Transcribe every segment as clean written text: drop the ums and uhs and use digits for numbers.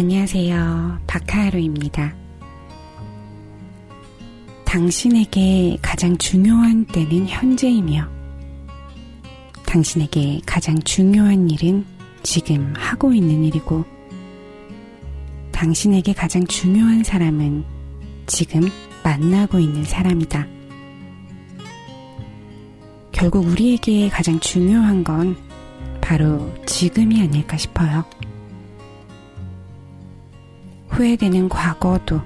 안녕하세요. 박하루입니다. 당신에게 가장 중요한 때는 현재이며 당신에게 가장 중요한 일은 지금 하고 있는 일이고 당신에게 가장 중요한 사람은 지금 만나고 있는 사람이다. 결국 우리에게 가장 중요한 건 바로 지금이 아닐까 싶어요. 후회되는 과거도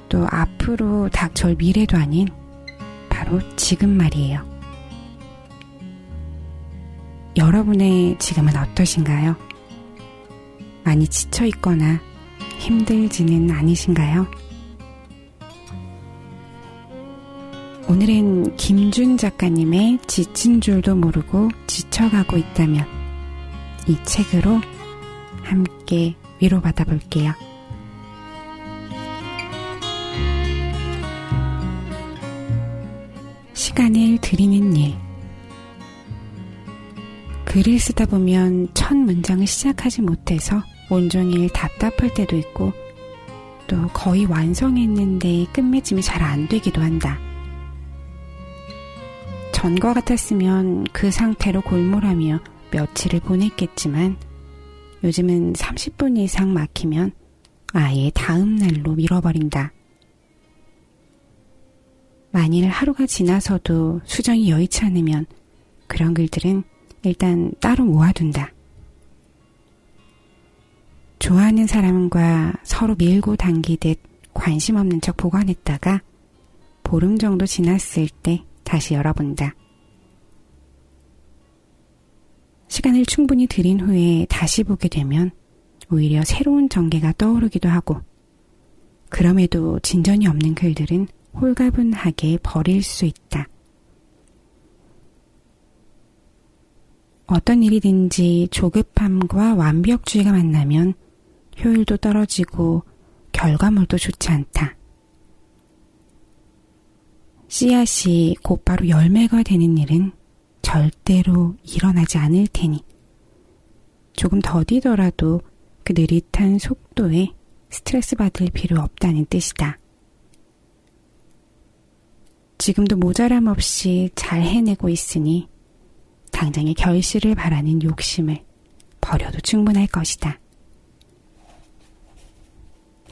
또 앞으로 닥쳐올 미래도 아닌 바로 지금 말이에요. 여러분의 지금은 어떠신가요? 많이 지쳐있거나 힘들지는 않으신가요? 오늘은 김준 작가님의 지친 줄도 모르고 지쳐가고 있다면 이 책으로 함께 위로받아 볼게요. 시간을 들이는 일. 글을 쓰다 보면 첫 문장을 시작하지 못해서 온종일 답답할 때도 있고 또 거의 완성했는데 끝맺음이 잘 안 되기도 한다. 전과 같았으면 그 상태로 골몰하며 며칠을 보냈겠지만 요즘은 30분 이상 막히면 아예 다음 날로 미뤄버린다. 만일 하루가 지나서도 수정이 여의치 않으면 그런 글들은 일단 따로 모아둔다. 좋아하는 사람과 서로 밀고 당기듯 관심 없는 척 보관했다가 보름 정도 지났을 때 다시 열어본다. 시간을 충분히 들인 후에 다시 보게 되면 오히려 새로운 전개가 떠오르기도 하고 그럼에도 진전이 없는 글들은 홀가분하게 버릴 수 있다. 어떤 일이든지 조급함과 완벽주의가 만나면 효율도 떨어지고 결과물도 좋지 않다. 씨앗이 곧바로 열매가 되는 일은 절대로 일어나지 않을 테니 조금 더디더라도 그 느릿한 속도에 스트레스 받을 필요 없다는 뜻이다. 지금도 모자람 없이 잘 해내고 있으니 당장의 결실을 바라는 욕심을 버려도 충분할 것이다.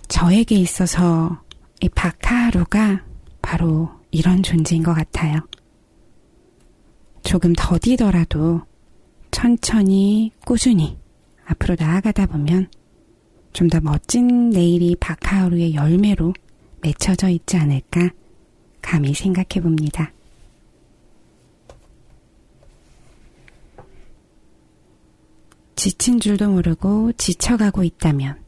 저에게 있어서 이 박하루가 바로 이런 존재인 것 같아요. 조금 더디더라도 천천히 꾸준히 앞으로 나아가다 보면 좀 더 멋진 내일이 박하루의 열매로 맺혀져 있지 않을까 감히 생각해 봅니다. 지친 줄도 모르고 지쳐가고 있다면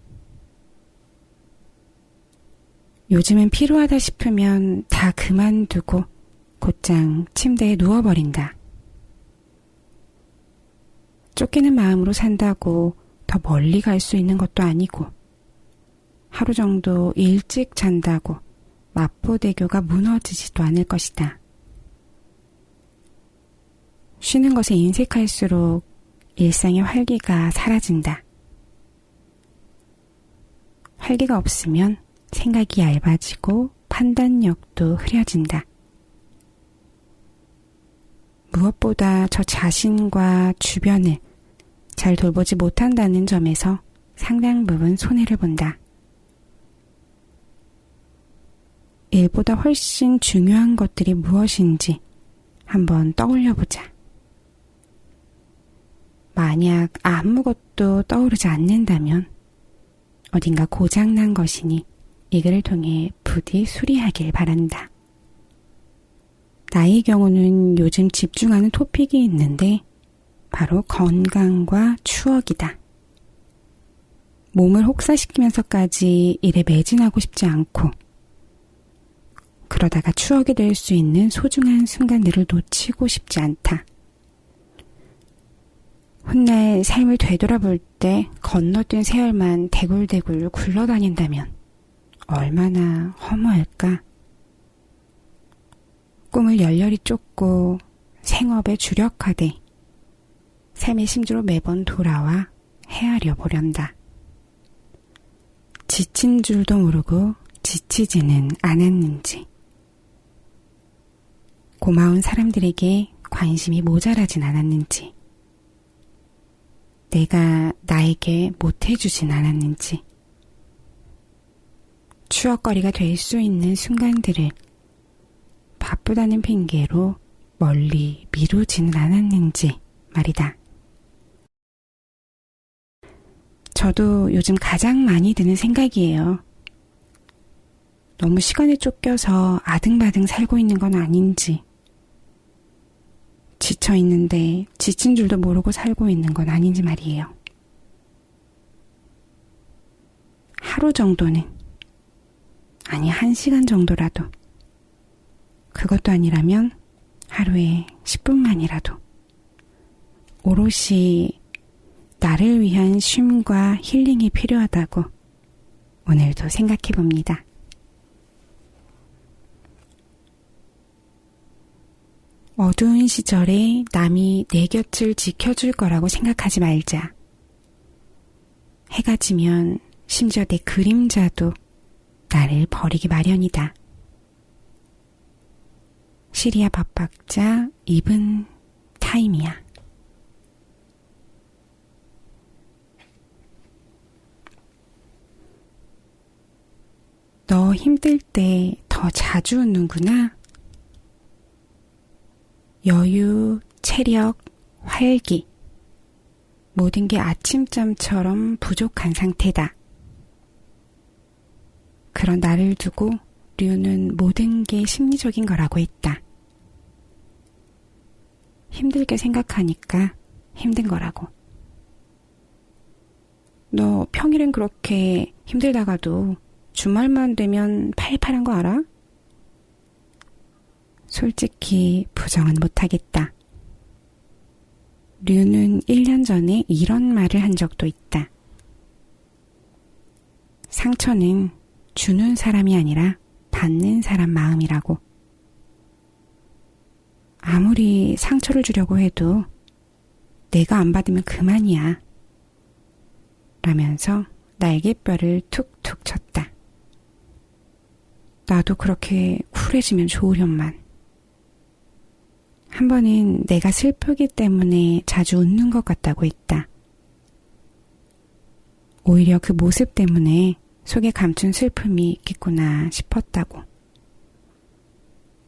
요즘은 피로하다 싶으면 다 그만두고 곧장 침대에 누워버린다. 쫓기는 마음으로 산다고 더 멀리 갈 수 있는 것도 아니고 하루 정도 일찍 잔다고 마포대교가 무너지지도 않을 것이다. 쉬는 것에 인색할수록 일상의 활기가 사라진다. 활기가 없으면 생각이 얇아지고 판단력도 흐려진다. 무엇보다 저 자신과 주변을 잘 돌보지 못한다는 점에서 상당 부분 손해를 본다. 일보다 훨씬 중요한 것들이 무엇인지 한번 떠올려보자. 만약 아무것도 떠오르지 않는다면 어딘가 고장난 것이니 이 글을 통해 부디 수리하길 바란다. 나의 경우는 요즘 집중하는 토픽이 있는데 바로 건강과 추억이다. 몸을 혹사시키면서까지 일에 매진하고 싶지 않고 그러다가 추억이 될 수 있는 소중한 순간들을 놓치고 싶지 않다. 훗날 삶을 되돌아볼 때 건너뛴 세월만 대굴대굴 굴러다닌다면 얼마나 허무할까. 꿈을 열렬히 쫓고 생업에 주력하되 삶의 심지로 매번 돌아와 헤아려 보련다. 지친 줄도 모르고 지치지는 않았는지, 고마운 사람들에게 관심이 모자라진 않았는지, 내가 나에게 못해주진 않았는지, 추억거리가 될 수 있는 순간들을 바쁘다는 핑계로 멀리 미루지는 않았는지 말이다. 저도 요즘 가장 많이 드는 생각이에요. 너무 시간에 쫓겨서 아등바등 살고 있는 건 아닌지, 지쳐 있는데 지친 줄도 모르고 살고 있는 건 아닌지 말이에요. 하루 정도는, 아니 1시간 정도라도, 그것도 아니라면 하루에 10분만이라도 오롯이 나를 위한 쉼과 힐링이 필요하다고 오늘도 생각해 봅니다. 어두운 시절에 남이 내 곁을 지켜줄 거라고 생각하지 말자. 해가 지면 심지어 내 그림자도 나를 버리기 마련이다. 시리아 밥박자 이븐 타임이야. 너 힘들 때 더 자주 웃는구나. 여유, 체력, 활기, 모든 게 아침잠처럼 부족한 상태다. 그런 나를 두고 류는 모든 게 심리적인 거라고 했다. 힘들게 생각하니까 힘든 거라고. 너 평일엔 그렇게 힘들다가도 주말만 되면 팔팔한 거 알아? 솔직히 부정은 못하겠다. 류는 1년 전에 이런 말을 한 적도 있다. 상처는 주는 사람이 아니라 받는 사람 마음이라고. 아무리 상처를 주려고 해도 내가 안 받으면 그만이야. 라면서 날개뼈를 툭툭 쳤다. 나도 그렇게 쿨해지면 좋으련만. 한 번은 내가 슬프기 때문에 자주 웃는 것 같다고 했다. 오히려 그 모습 때문에 속에 감춘 슬픔이 있겠구나 싶었다고.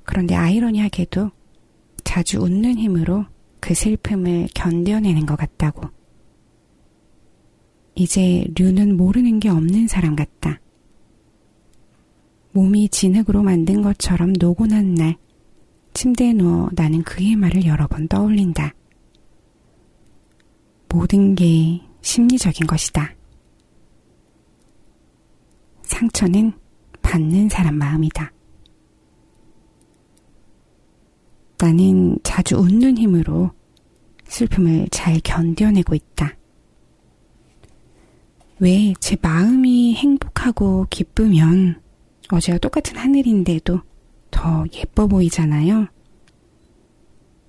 그런데 아이러니하게도 자주 웃는 힘으로 그 슬픔을 견뎌내는 것 같다고. 이제 류는 모르는 게 없는 사람 같다. 몸이 진흙으로 만든 것처럼 노곤한 날, 침대에 누워 나는 그의 말을 여러 번 떠올린다. 모든 게 심리적인 것이다. 상처는 받는 사람 마음이다. 나는 자주 웃는 힘으로 슬픔을 잘 견뎌내고 있다. 왜 제 마음이 행복하고 기쁘면 어제와 똑같은 하늘인데도 더 예뻐 보이잖아요.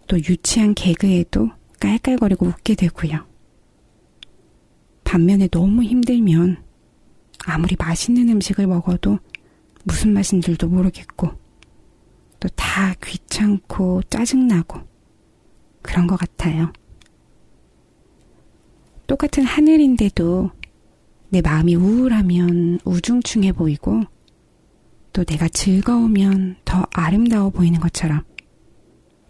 또 유치한 개그에도 깔깔거리고 웃게 되고요. 반면에 너무 힘들면 아무리 맛있는 음식을 먹어도 무슨 맛인 줄도 모르겠고 또 다 귀찮고 짜증나고 그런 것 같아요. 똑같은 하늘인데도 내 마음이 우울하면 우중충해 보이고 또 내가 즐거우면 더 아름다워 보이는 것처럼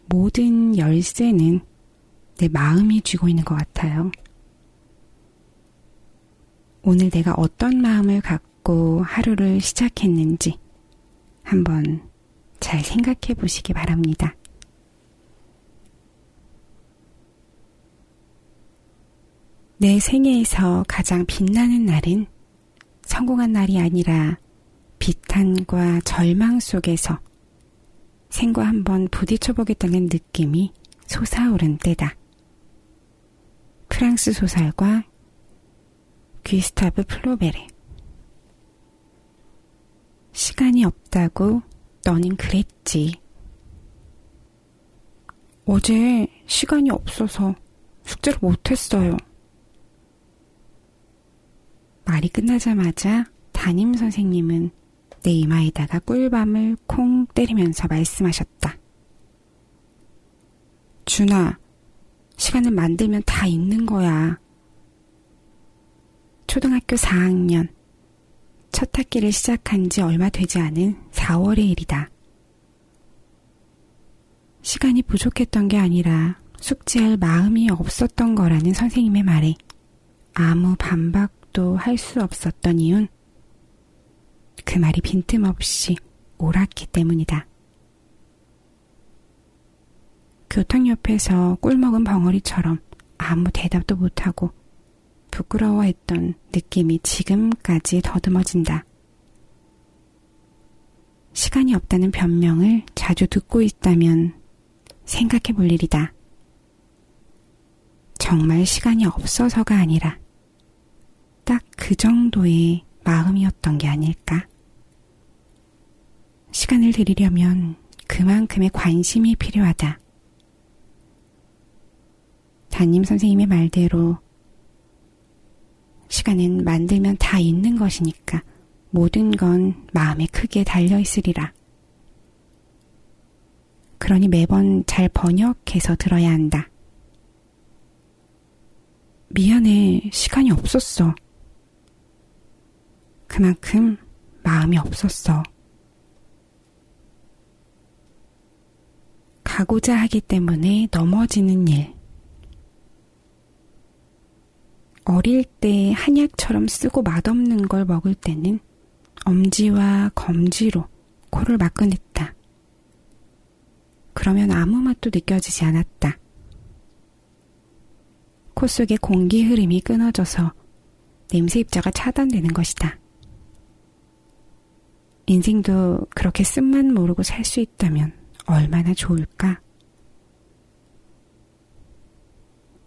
모든 열쇠는 내 마음이 쥐고 있는 것 같아요. 오늘 내가 어떤 마음을 갖고 하루를 시작했는지 한번 잘 생각해 보시기 바랍니다. 내 생애에서 가장 빛나는 날은 성공한 날이 아니라 비탄과 절망 속에서 생과 한번 부딪혀보겠다는 느낌이 솟아오른 때다. 프랑스 소설가 귀스타브 플로베르. 시간이 없다고 너는 그랬지. 어제 시간이 없어서 숙제를 못했어요. 말이 끝나자마자 담임 선생님은 내 이마에다가 꿀밤을 콩 때리면서 말씀하셨다. 준아, 시간을 만들면 다 있는 거야. 초등학교 4학년, 첫 학기를 시작한 지 얼마 되지 않은 4월의 일이다. 시간이 부족했던 게 아니라 숙제할 마음이 없었던 거라는 선생님의 말에 아무 반박도 할 수 없었던 이유는 그 말이 빈틈없이 옳았기 때문이다. 교탁 옆에서 꿀먹은 벙어리처럼 아무 대답도 못하고 부끄러워했던 느낌이 지금까지 더듬어진다. 시간이 없다는 변명을 자주 듣고 있다면 생각해 볼 일이다. 정말 시간이 없어서가 아니라 딱 그 정도의 마음이었던 게 아닐까? 시간을 들이려면 그만큼의 관심이 필요하다. 담임 선생님의 말대로 시간은 만들면 다 있는 것이니까 모든 건 마음의 크기에 달려있으리라. 그러니 매번 잘 번역해서 들어야 한다. 미안해, 시간이 없었어. 그만큼 마음이 없었어. 가고자 하기 때문에 넘어지는 일. 어릴 때 한약처럼 쓰고 맛없는 걸 먹을 때는 엄지와 검지로 코를 막아냈다. 그러면 아무 맛도 느껴지지 않았다. 코 속의 공기 흐름이 끊어져서 냄새 입자가 차단되는 것이다. 인생도 그렇게 쓴맛 모르고 살 수 있다면 얼마나 좋을까?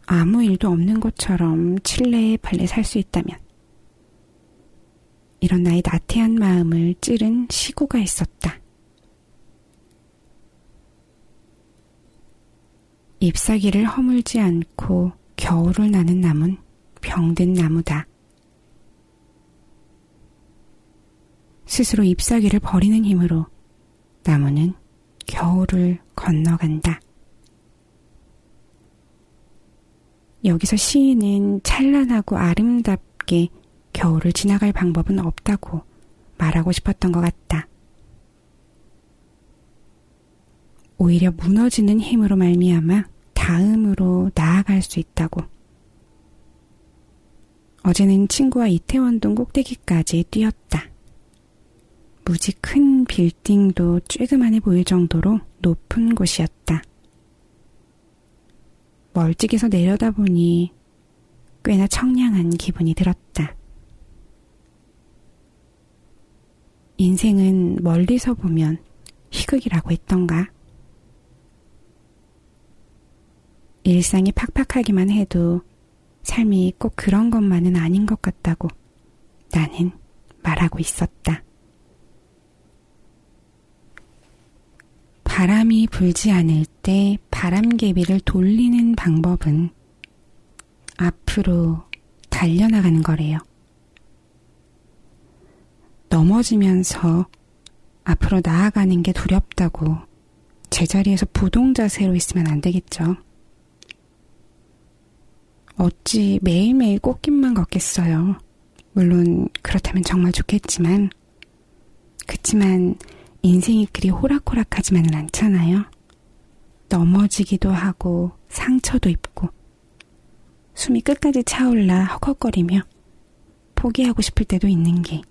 아무 일도 없는 것처럼 칠레팔레 살 수 있다면 이런 나의 나태한 마음을 찌른 시구가 있었다. 잎사귀를 허물지 않고 겨울을 나는 나무는 병든 나무다. 스스로 잎사귀를 버리는 힘으로 나무는 겨울을 건너간다. 여기서 시인은 찬란하고 아름답게 겨울을 지나갈 방법은 없다고 말하고 싶었던 것 같다. 오히려 무너지는 힘으로 말미암아 다음으로 나아갈 수 있다고. 어제는 친구와 이태원동 꼭대기까지 뛰었다. 무지 큰 빌딩도 쬐그만해 보일 정도로 높은 곳이었다. 멀찍이서 내려다보니 꽤나 청량한 기분이 들었다. 인생은 멀리서 보면 희극이라고 했던가? 일상이 팍팍하기만 해도 삶이 꼭 그런 것만은 아닌 것 같다고 나는 말하고 있었다. 바람이 불지 않을 때 바람개비를 돌리는 방법은 앞으로 달려나가는 거래요. 넘어지면서 앞으로 나아가는 게 두렵다고 제자리에서 부동자세로 있으면 안 되겠죠. 어찌 매일매일 꽃길만 걷겠어요. 물론 그렇다면 정말 좋겠지만 그치만 인생이 그리 호락호락하지만은 않잖아요. 넘어지기도 하고 상처도 입고 숨이 끝까지 차올라 헉헉거리며 포기하고 싶을 때도 있는 게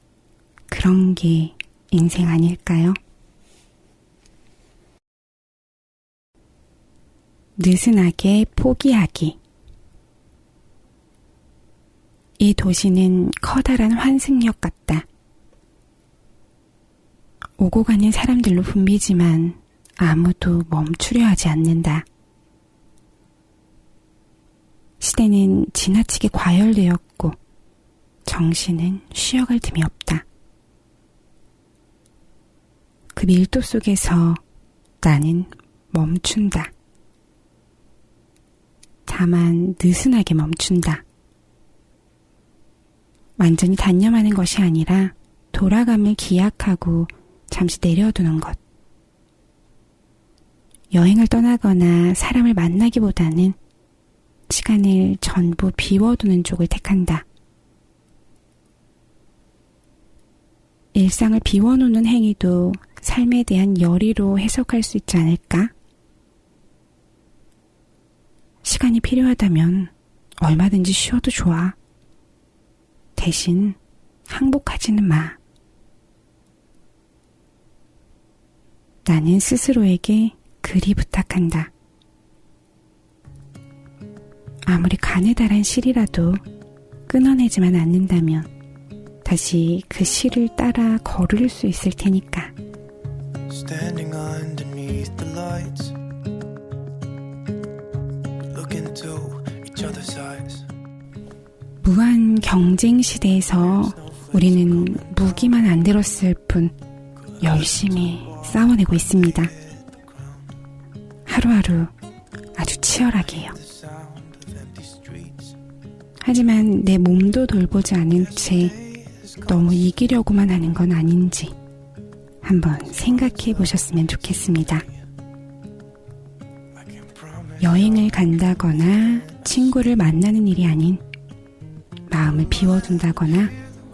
그런 게 인생 아닐까요? 느슨하게 포기하기. 이 도시는 커다란 환승역 같다. 오고 가는 사람들로 붐비지만 아무도 멈추려 하지 않는다. 시대는 지나치게 과열되었고 정신은 쉬어갈 틈이 없다. 그 밀도 속에서 나는 멈춘다. 다만 느슨하게 멈춘다. 완전히 단념하는 것이 아니라 돌아감을 기약하고 잠시 내려두는 것. 여행을 떠나거나 사람을 만나기보다는 시간을 전부 비워두는 쪽을 택한다. 일상을 비워놓는 행위도 삶에 대한 열의로 해석할 수 있지 않을까? 시간이 필요하다면 얼마든지 쉬어도 좋아. 대신 항복하지는 마. 나는 스스로에게 그리 부탁한다. 아무리 가느다란 실이라도 끊어내지만 않는다면 다시 그 실을 따라 걸을 수 있을 테니까. Standing underneath the lights, look into each other's eyes. 무한 경쟁 시대에서 우리는 무기만 안 들었을 뿐 열심히 싸워내고 있습니다. 하루하루 아주 치열하게요. 하지만 내 몸도 돌보지 않은 채 너무 이기려고만 하는 건 아닌지 한번 생각해 보셨으면 좋겠습니다. 여행을 간다거나 친구를 만나는 일이 아닌 마음을 비워둔다거나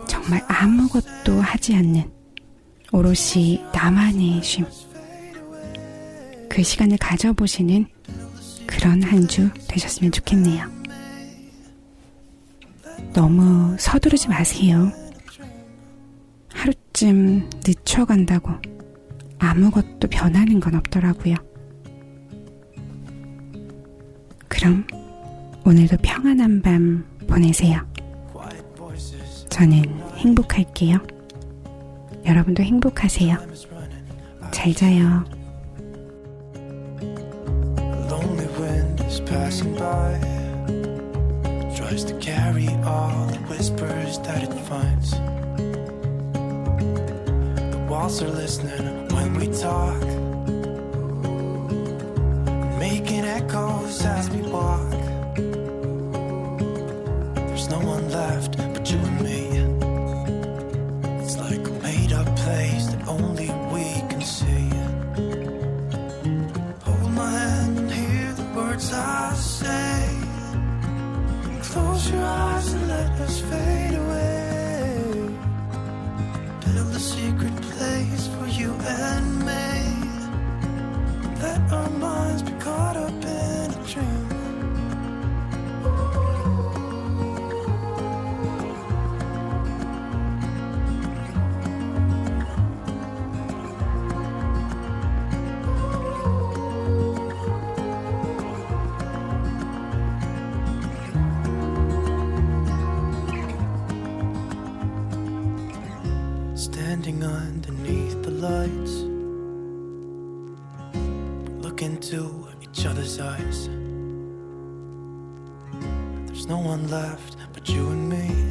정말 아무것도 하지 않는 오롯이 나만의 쉼. 그 시간을 가져보시는 그런 한 주 되셨으면 좋겠네요. 너무 서두르지 마세요. 하루쯤 늦춰간다고 아무것도 변하는 건 없더라고요. 그럼 오늘도 평안한 밤 보내세요. 저는 행복할게요. 여러분도 행복하세요. 잘 자요. Lonely wind is passing by, tries to carry all the whispers that it finds. The walls are listening when we talk, making echoes as we walk. There's no one left but you and me. It's like a made-up place that only we can see. Hold my hand and hear the words I say. Close your eyes and let us fade away. Build a secret place for you and me. Let our minds be caught up in a dream. Standing underneath the lights, look into each other's eyes. There's no one left but you and me.